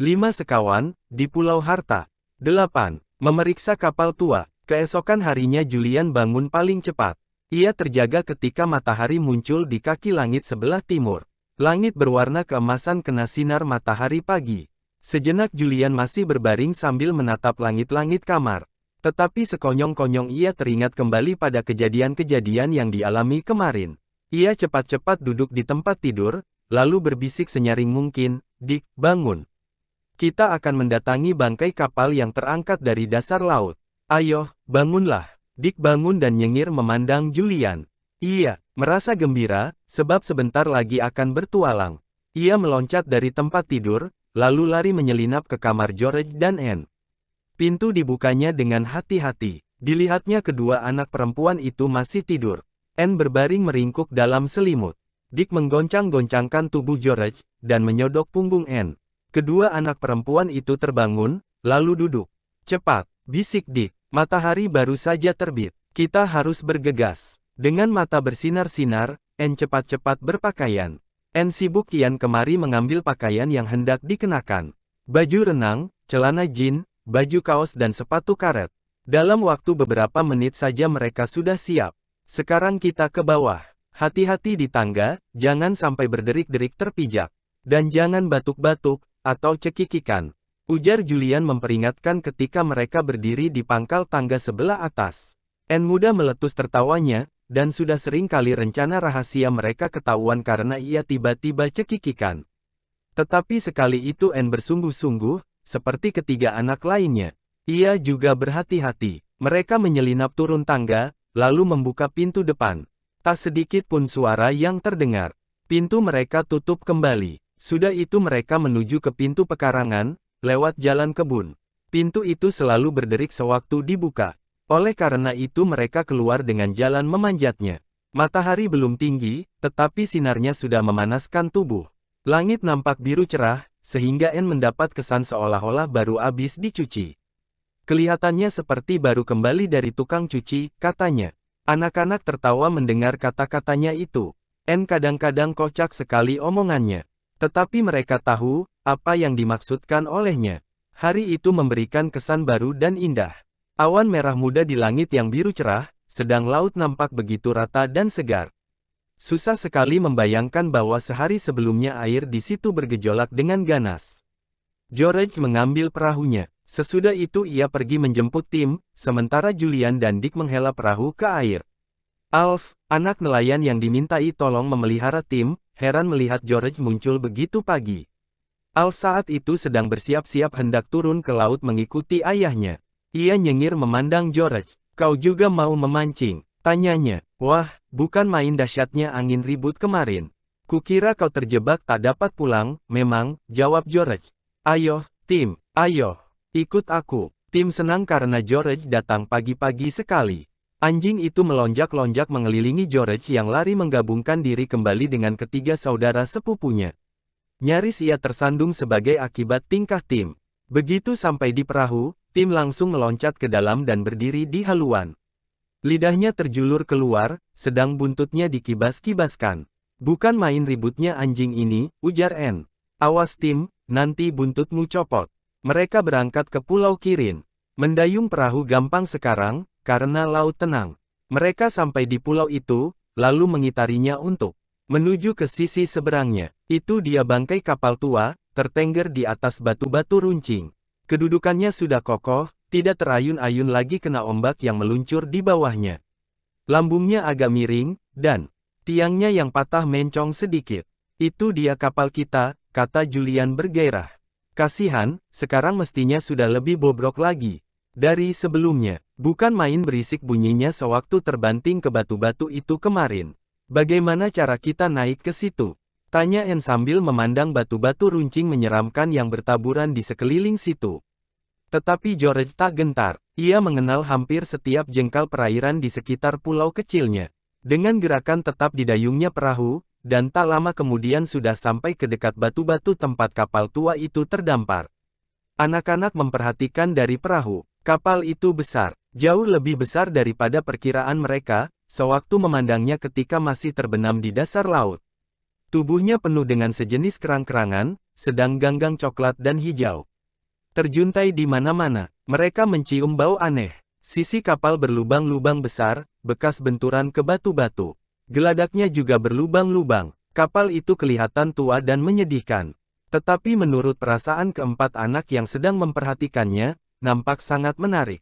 5 sekawan, di Pulau Harta. 8. Memeriksa kapal tua. Keesokan harinya Julian bangun paling cepat. Ia terjaga ketika matahari muncul di kaki langit sebelah timur. Langit berwarna keemasan kena sinar matahari pagi. Sejenak Julian masih berbaring sambil menatap langit-langit kamar. Tetapi sekonyong-konyong ia teringat kembali pada kejadian-kejadian yang dialami kemarin. Ia cepat-cepat duduk di tempat tidur, lalu berbisik senyaring mungkin, "Dick, bangun. Kita akan mendatangi bangkai kapal yang terangkat dari dasar laut. Ayo, bangunlah." Dick bangun dan nyengir memandang Julian. Ia merasa gembira, sebab sebentar lagi akan bertualang. Ia meloncat dari tempat tidur, lalu lari menyelinap ke kamar George dan Anne. Pintu dibukanya dengan hati-hati. Dilihatnya kedua anak perempuan itu masih tidur. Anne berbaring meringkuk dalam selimut. Dick menggoncang-goncangkan tubuh George, dan menyodok punggung Anne. Kedua anak perempuan itu terbangun, lalu duduk. "Cepat," bisik Dick. "Matahari baru saja terbit. Kita harus bergegas." Dengan mata bersinar-sinar, Anne cepat-cepat berpakaian. Anne sibuk kian kemari mengambil pakaian yang hendak dikenakan. Baju renang, celana jin, baju kaos dan sepatu karet. Dalam waktu beberapa menit saja mereka sudah siap. "Sekarang kita ke bawah. Hati-hati di tangga, jangan sampai berderik-derik terpijak. Dan jangan batuk-batuk, atau cekikikan," ujar Julian memperingatkan ketika mereka berdiri di pangkal tangga sebelah atas. Anne muda meletus tertawanya, dan sudah sering kali rencana rahasia mereka ketahuan karena ia tiba-tiba cekikikan. Tetapi sekali itu Anne bersungguh-sungguh, seperti ketiga anak lainnya. Ia juga berhati-hati. Mereka menyelinap turun tangga, lalu membuka pintu depan. Tak sedikit pun suara yang terdengar. Pintu mereka tutup kembali. Sudah itu mereka menuju ke pintu pekarangan, lewat jalan kebun. Pintu itu selalu berderik sewaktu dibuka. Oleh karena itu mereka keluar dengan jalan memanjatnya. Matahari belum tinggi, tetapi sinarnya sudah memanaskan tubuh. Langit nampak biru cerah, sehingga Anne mendapat kesan seolah-olah baru habis dicuci. "Kelihatannya seperti baru kembali dari tukang cuci," katanya. Anak-anak tertawa mendengar kata-katanya itu. Anne kadang-kadang kocak sekali omongannya. Tetapi mereka tahu, apa yang dimaksudkan olehnya. Hari itu memberikan kesan baru dan indah. Awan merah muda di langit yang biru cerah, sedang laut nampak begitu rata dan segar. Susah sekali membayangkan bahwa sehari sebelumnya air di situ bergejolak dengan ganas. George mengambil perahunya. Sesudah itu ia pergi menjemput Tim, sementara Julian dan Dick menghela perahu ke air. Alf, anak nelayan yang dimintai tolong memelihara Tim, heran melihat George muncul begitu pagi. Alf saat itu sedang bersiap-siap hendak turun ke laut mengikuti ayahnya. Ia nyengir memandang George. "Kau juga mau memancing?" tanyanya. "Wah, bukan main dahsyatnya angin ribut kemarin. Kukira kau terjebak tak dapat pulang." "Memang," jawab George. "Ayo, Tim, ayo, ikut aku." Tim senang karena George datang pagi-pagi sekali. Anjing itu melonjak-lonjak mengelilingi George yang lari menggabungkan diri kembali dengan ketiga saudara sepupunya. Nyaris ia tersandung sebagai akibat tingkah Tim. Begitu sampai di perahu, Tim langsung meloncat ke dalam dan berdiri di haluan. Lidahnya terjulur keluar, sedang buntutnya dikibas-kibaskan. "Bukan main ributnya anjing ini," ujar Anne. "Awas Tim, nanti buntutmu copot." Mereka berangkat ke Pulau Kirin. Mendayung perahu gampang sekarang, karena laut tenang. Mereka sampai di pulau itu, lalu mengitarinya untuk menuju ke sisi seberangnya. Itu dia bangkai kapal tua, tertengger di atas batu-batu runcing. Kedudukannya sudah kokoh, tidak terayun-ayun lagi kena ombak yang meluncur di bawahnya. Lambungnya agak miring, dan tiangnya yang patah mencong sedikit. "Itu dia kapal kita," kata Julian bergairah. "Kasihan, sekarang mestinya sudah lebih bobrok lagi dari sebelumnya." Bukan main berisik bunyinya sewaktu terbanting ke batu-batu itu kemarin. "Bagaimana cara kita naik ke situ?" tanya Anne sambil memandang batu-batu runcing menyeramkan yang bertaburan di sekeliling situ. Tetapi George tak gentar. Ia mengenal hampir setiap jengkal perairan di sekitar pulau kecilnya. Dengan gerakan tetap didayungnya perahu, dan tak lama kemudian sudah sampai ke dekat batu-batu tempat kapal tua itu terdampar. Anak-anak memperhatikan dari perahu. Kapal itu besar, jauh lebih besar daripada perkiraan mereka, sewaktu memandangnya ketika masih terbenam di dasar laut. Tubuhnya penuh dengan sejenis kerang-kerangan, sedang ganggang coklat dan hijau. Terjuntai di mana-mana, mereka mencium bau aneh. Sisi kapal berlubang-lubang besar, bekas benturan ke batu-batu. Geladaknya juga berlubang-lubang. Kapal itu kelihatan tua dan menyedihkan. Tetapi menurut perasaan keempat anak yang sedang memperhatikannya, nampak sangat menarik.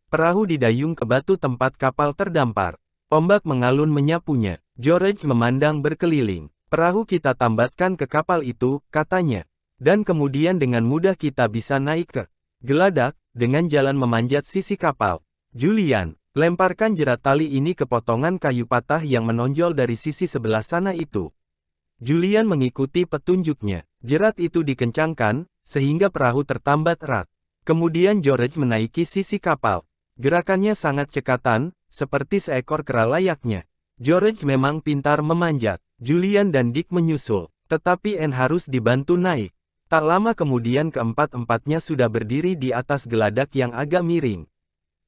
Perahu didayung ke batu tempat kapal terdampar. Ombak mengalun menyapunya. George memandang berkeliling. Perahu kita tambatkan ke kapal itu, katanya. Dan kemudian dengan mudah kita bisa naik ke geladak, dengan jalan memanjat sisi kapal. Julian, lemparkan jerat tali ini ke potongan kayu patah yang menonjol dari sisi sebelah sana itu. Julian mengikuti petunjuknya. Jerat itu dikencangkan, sehingga perahu tertambat erat. Kemudian George menaiki sisi kapal. Gerakannya sangat cekatan, seperti seekor kera layaknya. George memang pintar memanjat. Julian dan Dick menyusul, tetapi Anne harus dibantu naik. Tak lama kemudian keempat-empatnya sudah berdiri di atas geladak yang agak miring.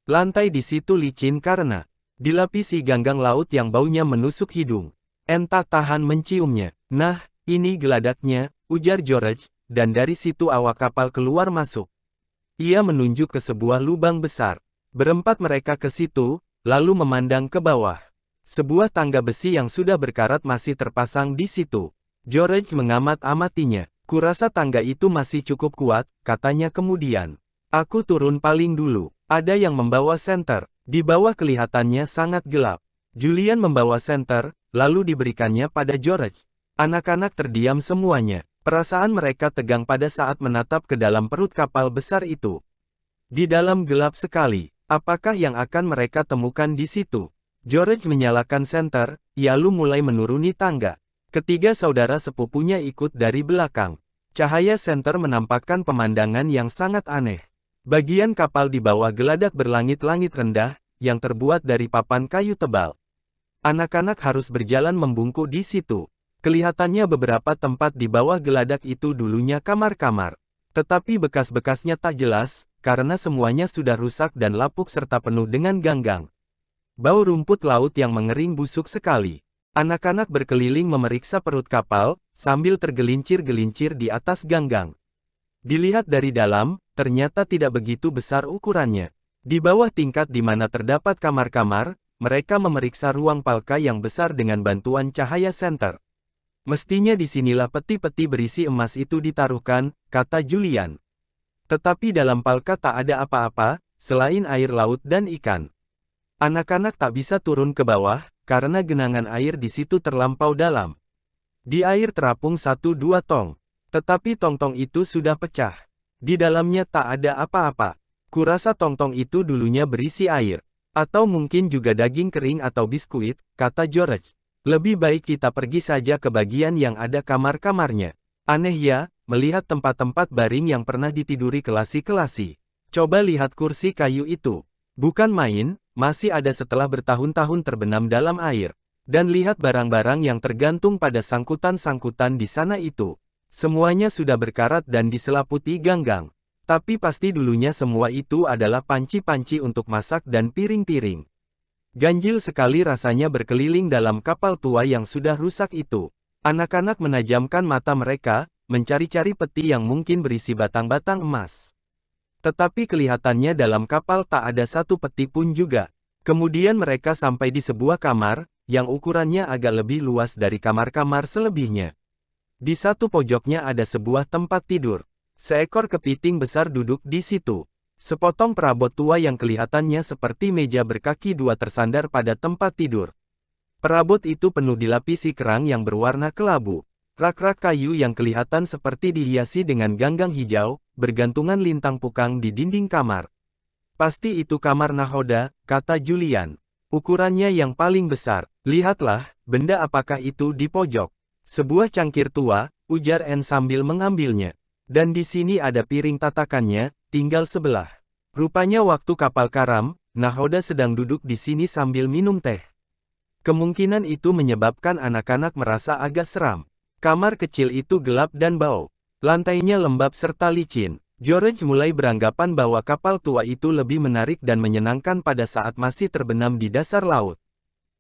Lantai di situ licin karena dilapisi ganggang laut yang baunya menusuk hidung. Anne tak tahan menciumnya. Nah, ini geladaknya, ujar George, dan dari situ awak kapal keluar masuk. Ia menunjuk ke sebuah lubang besar. Berempat mereka ke situ, lalu memandang ke bawah. Sebuah tangga besi yang sudah berkarat masih terpasang di situ. George mengamat-amatinya. Kurasa tangga itu masih cukup kuat, katanya kemudian. Aku turun paling dulu. Ada yang membawa senter. Di bawah kelihatannya sangat gelap. Julian membawa senter, lalu diberikannya pada George. Anak-anak terdiam semuanya. Perasaan mereka tegang pada saat menatap ke dalam perut kapal besar itu. Di dalam gelap sekali. Apakah yang akan mereka temukan di situ? George menyalakan senter, lalu mulai menuruni tangga. Ketiga saudara sepupunya ikut dari belakang. Cahaya senter menampakkan pemandangan yang sangat aneh. Bagian kapal di bawah geladak berlangit-langit rendah, yang terbuat dari papan kayu tebal. Anak-anak harus berjalan membungkuk di situ. Kelihatannya beberapa tempat di bawah geladak itu dulunya kamar-kamar. Tetapi bekas-bekasnya tak jelas, karena semuanya sudah rusak dan lapuk serta penuh dengan ganggang. Bau rumput laut yang mengering busuk sekali. Anak-anak berkeliling memeriksa perut kapal, sambil tergelincir-gelincir di atas ganggang. Dilihat dari dalam, ternyata tidak begitu besar ukurannya. Di bawah tingkat di mana terdapat kamar-kamar, mereka memeriksa ruang palka yang besar dengan bantuan cahaya senter. Mestinya disinilah peti-peti berisi emas itu ditaruhkan, kata Julian. Tetapi dalam palka tak ada apa-apa, selain air laut dan ikan. Anak-anak tak bisa turun ke bawah, karena genangan air di situ terlampau dalam. Di air terapung 1-2 tong. Tetapi tong-tong itu sudah pecah. Di dalamnya tak ada apa-apa. Kurasa tong-tong itu dulunya berisi air. Atau mungkin juga daging kering atau biskuit, kata George. Lebih baik kita pergi saja ke bagian yang ada kamar-kamarnya. Aneh ya, melihat tempat-tempat baring yang pernah ditiduri kelasi-kelasi. Coba lihat kursi kayu itu. Bukan main, masih ada setelah bertahun-tahun terbenam dalam air. Dan lihat barang-barang yang tergantung pada sangkutan-sangkutan di sana itu. Semuanya sudah berkarat dan diselaputi ganggang. Tapi pasti dulunya semua itu adalah panci-panci untuk masak dan piring-piring. Ganjil sekali rasanya berkeliling dalam kapal tua yang sudah rusak itu. Anak-anak menajamkan mata mereka, mencari-cari peti yang mungkin berisi batang-batang emas. Tetapi kelihatannya dalam kapal tak ada satu peti pun juga. Kemudian mereka sampai di sebuah kamar, yang ukurannya agak lebih luas dari kamar-kamar selebihnya. Di satu pojoknya ada sebuah tempat tidur. Seekor kepiting besar duduk di situ. Sepotong perabot tua yang kelihatannya seperti meja berkaki dua tersandar pada tempat tidur. Perabot itu penuh dilapisi kerang yang berwarna kelabu. Rak-rak kayu yang kelihatan seperti dihiasi dengan ganggang hijau, bergantungan lintang pukang di dinding kamar. Pasti itu kamar nahoda, kata Julian. Ukurannya yang paling besar. Lihatlah, benda apakah itu di pojok. Sebuah cangkir tua, ujar Anne sambil mengambilnya. Dan di sini ada piring tatakannya, tinggal sebelah. Rupanya waktu kapal karam, nahoda sedang duduk di sini sambil minum teh. Kemungkinan itu menyebabkan anak-anak merasa agak seram. Kamar kecil itu gelap dan bau. Lantainya lembab serta licin. George mulai beranggapan bahwa kapal tua itu lebih menarik dan menyenangkan pada saat masih terbenam di dasar laut.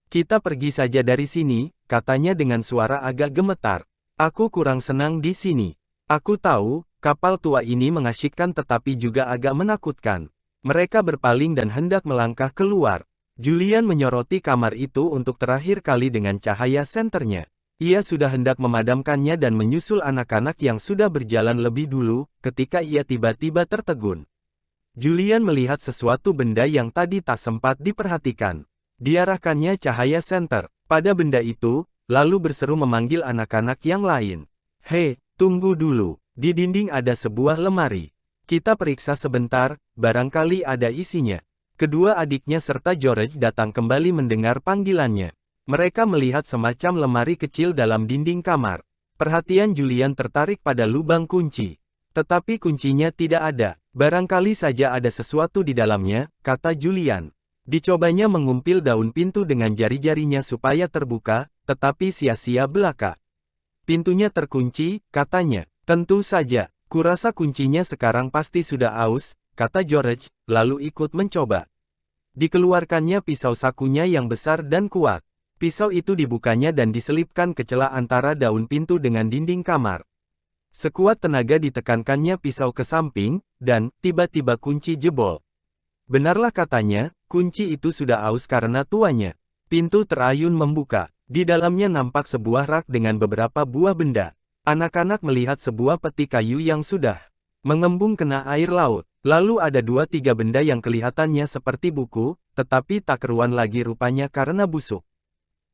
Kita pergi saja dari sini, katanya dengan suara agak gemetar. Aku kurang senang di sini. Aku tahu, kapal tua ini mengasyikkan tetapi juga agak menakutkan. Mereka berpaling dan hendak melangkah keluar. Julian menyoroti kamar itu untuk terakhir kali dengan cahaya senternya. Ia sudah hendak memadamkannya dan menyusul anak-anak yang sudah berjalan lebih dulu, ketika ia tiba-tiba tertegun. Julian melihat sesuatu benda yang tadi tak sempat diperhatikan. Diarahkannya cahaya senter pada benda itu, lalu berseru memanggil anak-anak yang lain. Hei, tunggu dulu. Di dinding ada sebuah lemari. Kita periksa sebentar, barangkali ada isinya. Kedua adiknya serta George datang kembali mendengar panggilannya. Mereka melihat semacam lemari kecil dalam dinding kamar. Perhatian Julian tertarik pada lubang kunci. Tetapi kuncinya tidak ada. Barangkali saja ada sesuatu di dalamnya, kata Julian. Dicobanya mengumpil daun pintu dengan jari-jarinya supaya terbuka, tetapi sia-sia belaka. Pintunya terkunci, katanya. Tentu saja, kurasa kuncinya sekarang pasti sudah aus, kata George, lalu ikut mencoba. Dikeluarkannya pisau sakunya yang besar dan kuat. Pisau itu dibukanya dan diselipkan ke celah antara daun pintu dengan dinding kamar. Sekuat tenaga ditekankannya pisau ke samping, dan tiba-tiba kunci jebol. Benarlah katanya, kunci itu sudah aus karena tuanya. Pintu terayun membuka. Di dalamnya nampak sebuah rak dengan beberapa buah benda. Anak-anak melihat sebuah peti kayu yang sudah mengembung kena air laut. Lalu ada 2-3 benda yang kelihatannya seperti buku, tetapi tak keruan lagi rupanya karena busuk.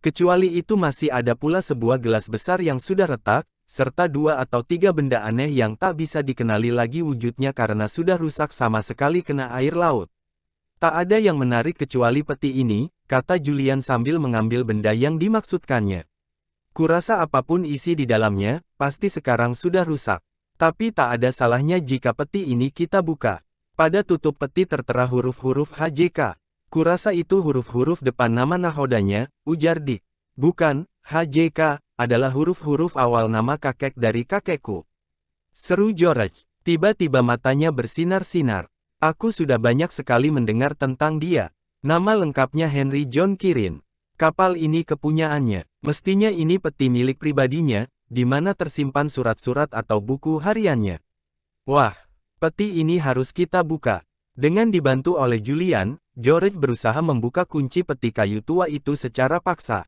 Kecuali itu masih ada pula sebuah gelas besar yang sudah retak, serta 2 atau 3 benda aneh yang tak bisa dikenali lagi wujudnya karena sudah rusak sama sekali kena air laut. Tak ada yang menarik kecuali peti ini, kata Julian sambil mengambil benda yang dimaksudkannya. Kurasa apapun isi di dalamnya, pasti sekarang sudah rusak. Tapi tak ada salahnya jika peti ini kita buka. Pada tutup peti tertera huruf-huruf HJK. Kurasa itu huruf-huruf depan nama nahodanya, ujar Dick. Bukan, HJK, adalah huruf-huruf awal nama kakek dari kakekku. Seru George. Tiba-tiba matanya bersinar-sinar. Aku sudah banyak sekali mendengar tentang dia. Nama lengkapnya Henry John Kirin. Kapal ini kepunyaannya. Mestinya ini peti milik pribadinya, di mana tersimpan surat-surat atau buku hariannya. Wah, peti ini harus kita buka. Dengan dibantu oleh Julian, George berusaha membuka kunci peti kayu tua itu secara paksa.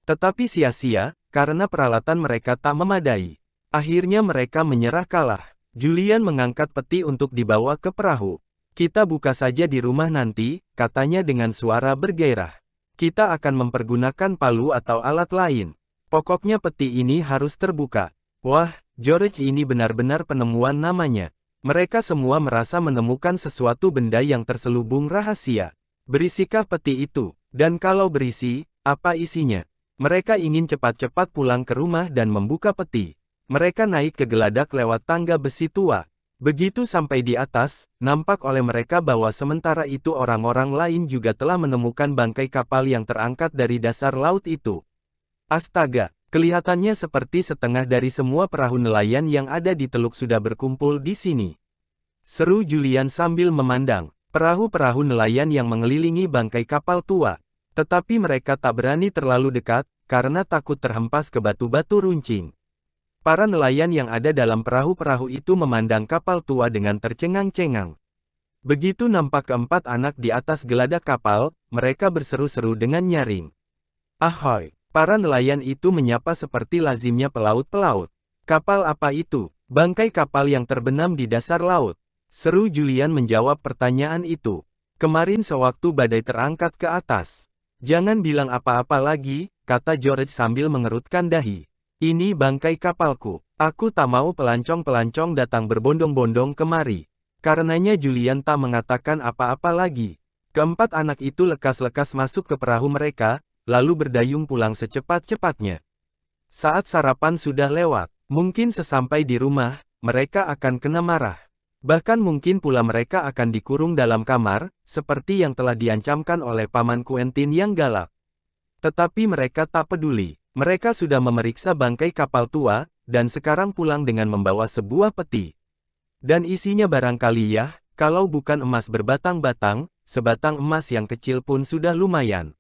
Tetapi sia-sia, karena peralatan mereka tak memadai. Akhirnya mereka menyerah kalah. Julian mengangkat peti untuk dibawa ke perahu. Kita buka saja di rumah nanti, katanya dengan suara bergairah. Kita akan mempergunakan palu atau alat lain. Pokoknya peti ini harus terbuka. Wah, George ini benar-benar penemuan namanya. Mereka semua merasa menemukan sesuatu benda yang terselubung rahasia. Berisikah peti itu? Dan kalau berisi, apa isinya? Mereka ingin cepat-cepat pulang ke rumah dan membuka peti. Mereka naik ke geladak lewat tangga besi tua. Begitu sampai di atas, nampak oleh mereka bahwa sementara itu orang-orang lain juga telah menemukan bangkai kapal yang terangkat dari dasar laut itu. Astaga, kelihatannya seperti setengah dari semua perahu nelayan yang ada di teluk sudah berkumpul di sini. Seru Julian sambil memandang perahu-perahu nelayan yang mengelilingi bangkai kapal tua. Tetapi mereka tak berani terlalu dekat, karena takut terhempas ke batu-batu runcing. Para nelayan yang ada dalam perahu-perahu itu memandang kapal tua dengan tercengang-cengang. Begitu nampak keempat anak di atas geladak kapal, mereka berseru-seru dengan nyaring. Ahoy! Para nelayan itu menyapa seperti lazimnya pelaut-pelaut. Kapal apa itu? Bangkai kapal yang terbenam di dasar laut. Seru Julian menjawab pertanyaan itu. Kemarin sewaktu badai terangkat ke atas. Jangan bilang apa-apa lagi, kata George sambil mengerutkan dahi. Ini bangkai kapalku. Aku tak mau pelancong-pelancong datang berbondong-bondong kemari. Karenanya Julian tak mengatakan apa-apa lagi. Keempat anak itu lekas-lekas masuk ke perahu mereka, lalu berdayung pulang secepat-cepatnya. Saat sarapan sudah lewat, mungkin sesampai di rumah, mereka akan kena marah. Bahkan mungkin pula mereka akan dikurung dalam kamar, seperti yang telah diancamkan oleh Paman Quentin yang galak. Tetapi mereka tak peduli. Mereka sudah memeriksa bangkai kapal tua, dan sekarang pulang dengan membawa sebuah peti. Dan isinya barangkali ya, kalau bukan emas berbatang-batang, sebatang emas yang kecil pun sudah lumayan.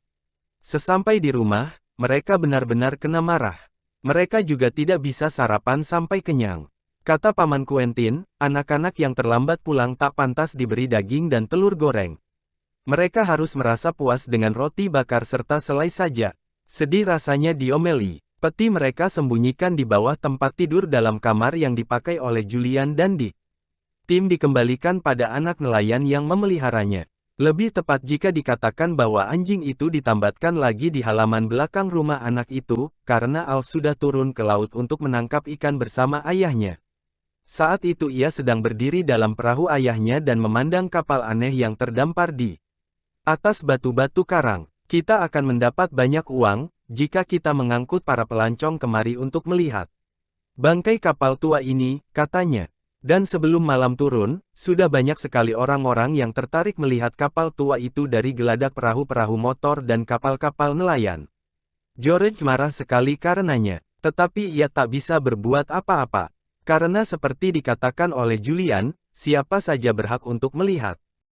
Sesampai di rumah, mereka benar-benar kena marah. Mereka juga tidak bisa sarapan sampai kenyang. Kata Paman Quentin, anak-anak yang terlambat pulang tak pantas diberi daging dan telur goreng. Mereka harus merasa puas dengan roti bakar serta selai saja. Sedih rasanya diomeli. Peti mereka sembunyikan di bawah tempat tidur dalam kamar yang dipakai oleh Julian dan Dick. Tim dikembalikan pada anak nelayan yang memeliharanya. Lebih tepat jika dikatakan bahwa anjing itu ditambatkan lagi di halaman belakang rumah anak itu, karena Alf sudah turun ke laut untuk menangkap ikan bersama ayahnya. Saat itu ia sedang berdiri dalam perahu ayahnya dan memandang kapal aneh yang terdampar di atas batu-batu karang. Kita akan mendapat banyak uang, jika kita mengangkut para pelancong kemari untuk melihat bangkai kapal tua ini, katanya. Dan sebelum malam turun, sudah banyak sekali orang-orang yang tertarik melihat kapal tua itu dari geladak perahu-perahu motor dan kapal-kapal nelayan. George marah sekali karenanya, tetapi ia tak bisa berbuat apa-apa. Karena seperti dikatakan oleh Julian, siapa saja berhak untuk melihat